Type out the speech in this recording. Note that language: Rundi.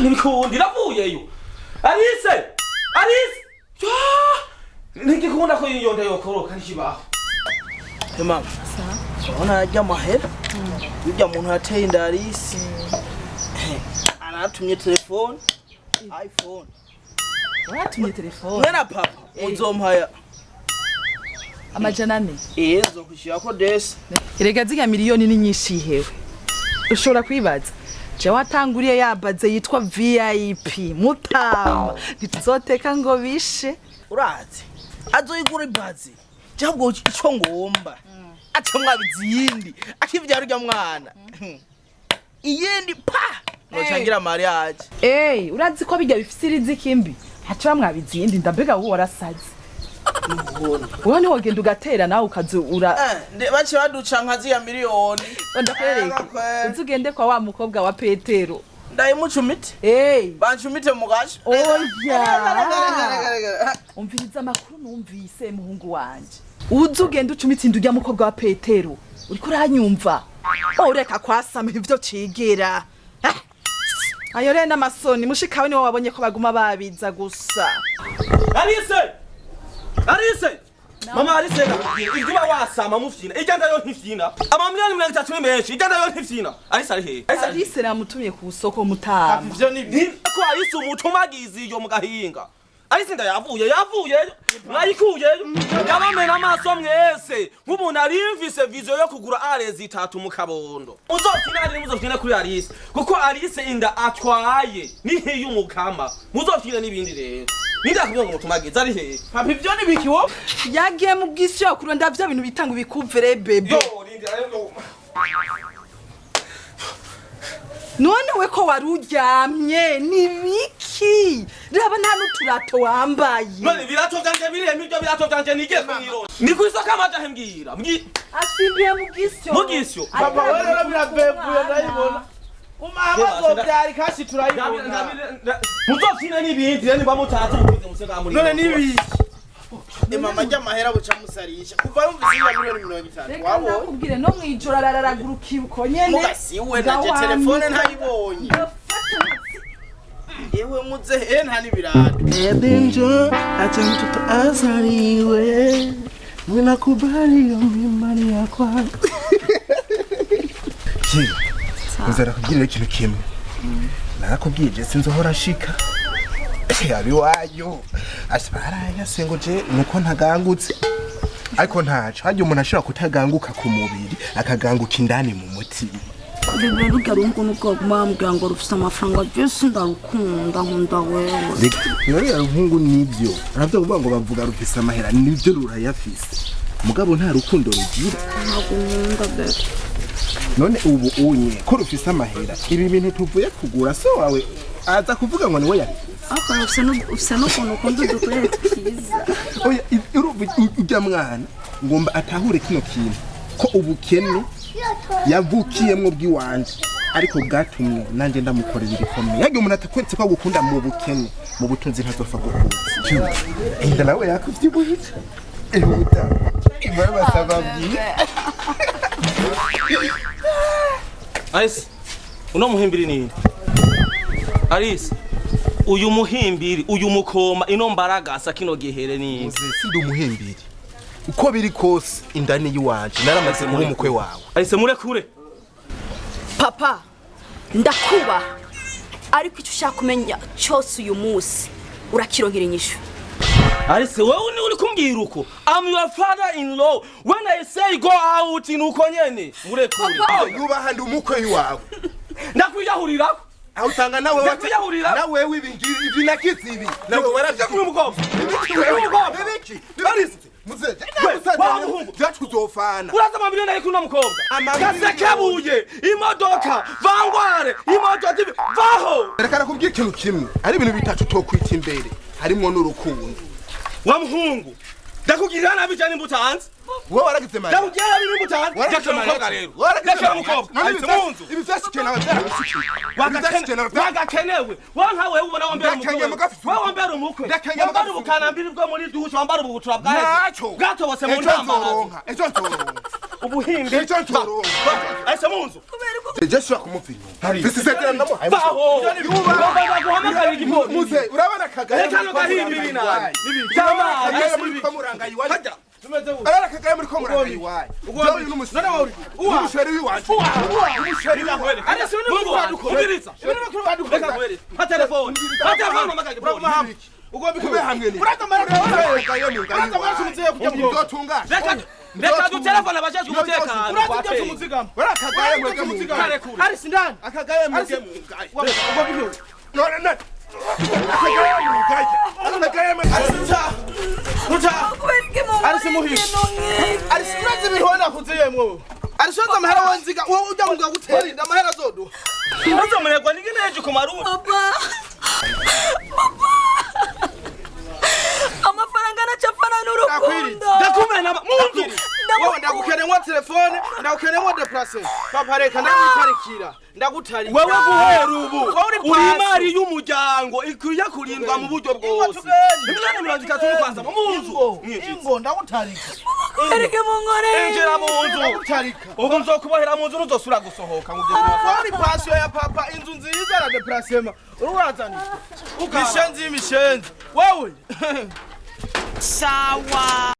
Nibikundi navuyeyo Alice nigikunda ko yiyonda yokoroka n'ikibaho mama ona ajya mahera ujya muntu ateye inda Alice anatumye telefone iPhone watumye telefone mwena papa uzompaya amajana ane zo kushira ko desi erega ziga miliyoni ni nyinshi hewe ushobora kwibaza je watanguriye yabaze yitwa VIP mutama ntituzoteka ngo bishe urazi azoyigura ibazi cyabwo ico ngomba aca mwabizindi akivyara urya mwana iyindi pa nocangira mariage urazi ko bijya bifise rizikimbi haca mwabizindi ndabega wo warasaze Wone wogenda ugatera nawe ukazura bace baduca nkazi ya miliyoni ndakwereke uzugende kwa wa mukobwa wa Petero ndayimucumite bancumite mugasho umviriza amakuru numvise muhungu wanje uzugende ucumite indurya mukobwa wa Petero uriko uranyumva ureka kwasama ivyo cigera ayo rena masoni mushikawe niwe wabonye ko baguma babiza gusa Alice mama Alice igiba wasama mufyina igenda yo ntifyina amamiliyoni 30 menshi igenda yo ntifyina Alice ari he Alice ramutumye ku soko mutama ivyo ni ko Alice umutumagizi yo mugahinga Alice ndayavuye mwayikuye yabamena amaso mwese nk'umuntu arimvise vision yo kugura arezi 3 mu Kabondo muzofyina kuri Alice kuko Alice inda atwaye ni y'umukama muzofyina nibindi rero Nida kubyo ngo mutumagiza ari he papa ivyo ni biki wo yagiye mu bwisi yo kurunda bya bintu bitanga bikuvere bebe none we ko waruryamye ni biki raba nta n'uturato wambaye none birato byanje bireme ibyo birato byanje nige kumiro ni kwisoka amaje mbwira asimbiye mu bwisi papa we rero biravevuye ndayibona umama zobyari kashi turayibona muzofina nibindi yani bamutaza umukize musega muri none nibiki mama ajya mahera buca musarisha kuva yumvise miliyoni 50 wabo nakubwire no mwijoro araragurukiye uko nyene mugasiwe naje telefone ntayibonye yewe muze nta nibirado Ebenjo acha mtoto azaliwe ninakubali mimani yako Uzara kugira ikintu kimwe nakubwiye je sinzohora shika yabi wayo asbaraya sengoje nuko ntagangutse ariko ntaco hajye umuntu ashobora kutaganguka ku mubiri akaganguka indani mu mutima Bebe rugarungu nuko mambwa ngo rufite amafaranga byose ndarukunda nkunda wewe Yari yarungu nibyo aravyo kuvuga ngo bavuga rufise amahera nibyo rurayafise mugabo nta rukundo rugira ntabwo nkunda bebe none ubu unye ko rufise amahera ibi bintu tuvuye kugura so wawe aza kuvuga ngo niwe yari akora ufise no kuntu ukunda udukorere twiza oya ujya mwana ngomba atahure kino kintu ko ubukene yavukiyemwo bw'iwanje ariko bwatumwe nanje ndamukorera ibikomeye yagiye umuntu atakweretse ko gukunda mu bukene mu butunzi ntazofa gukuza inda nawe yakuvyibuhita ehuta ibaba sababyi Alice uno muhimbiri ninde Alice uyu muhimbiri uyu mukoma ino mbaragasa kino gihere ninde sindi umuhimbiri uko biri kose indani yiwanje naramaze muri umukwe wawe Alice murekure papa ndakuba ariko icyo ushaka kumenya cyose uyu munsi urakironkera inyishu Alice wewe uri kumbwira uko I'm your father-in-law when I say go out inuko nyene murekure yubaha ndi umukwe wawe ndakwiyahurira aho usanga nawe ndakwiyahurira nawe wibingira ibi nakizibi nawe waravya kumukobwa bibiki Alice vyofana uraza amamiliyoni ari kuno mukobwa gasekebuye imodoka vangware imodoka ibi vaho reka nakubwira ikintu kimwe ari ibintu bitatu tokwita imbere harimo n'urukundo wa muhungu ndakugirira nabi cyane imbutanze wowe waragize mari ndakugirira nabi imbutanze ndakira mukobwa rero ndakira mukobwa ari munzu ibi vyashikira wagakenewe wankawe ubona wambera umukwe wambera umukwe wambara ubukanambiri bwo muri dushe wambara ububutura bwahe bwatobotse mu ndamba ejo ntoronka ubuhimbi ejo ntoronka ese munzu ejo shaka kumupfira bisi setera ndamo baho guhamagara igipolisi muze urabona kagaye kano gahimbiri nabi cyama muri komuranga yiwaje arara kagaye muri komuranga yiwaje ubwo uyu n'umusore n'umusheri wiwaje umusheri nakwele ari se mungu ubiriza ha telefone magaje igipolisi ugomba kube hamwe ni reka dutelefone abajejwe umutekano urakagaye mwege mu ngaye ari sindani akagaye mwege mu ngaye none akagaye mwege ari simuhisha ari sinazi bihona kuziyemwo ari sonza amahera wanziga wowe ujya ngo guterinda amahera zoduha uzo muregwa ningeneje ku marundi papa amafaranga aracapfana n'urukundo ndakumena munzu wowe ndagukeneye telefone ndagukeneye deplace papa reka ndagutarikira ndagutari wewe guhera ubu uri imari y'umuryango ikwiye kurindwa mu buryo bwose imiliyoni 30 kwanza mu munzu ingo ndagutarika erike mungore injira mu nzu ndagutarika ubu nzokubohera mu nzu nuzosura gusohoka mu byo wari pasio ya papa inzu nziza na deplacement uruwazani mishenzi wowe sawa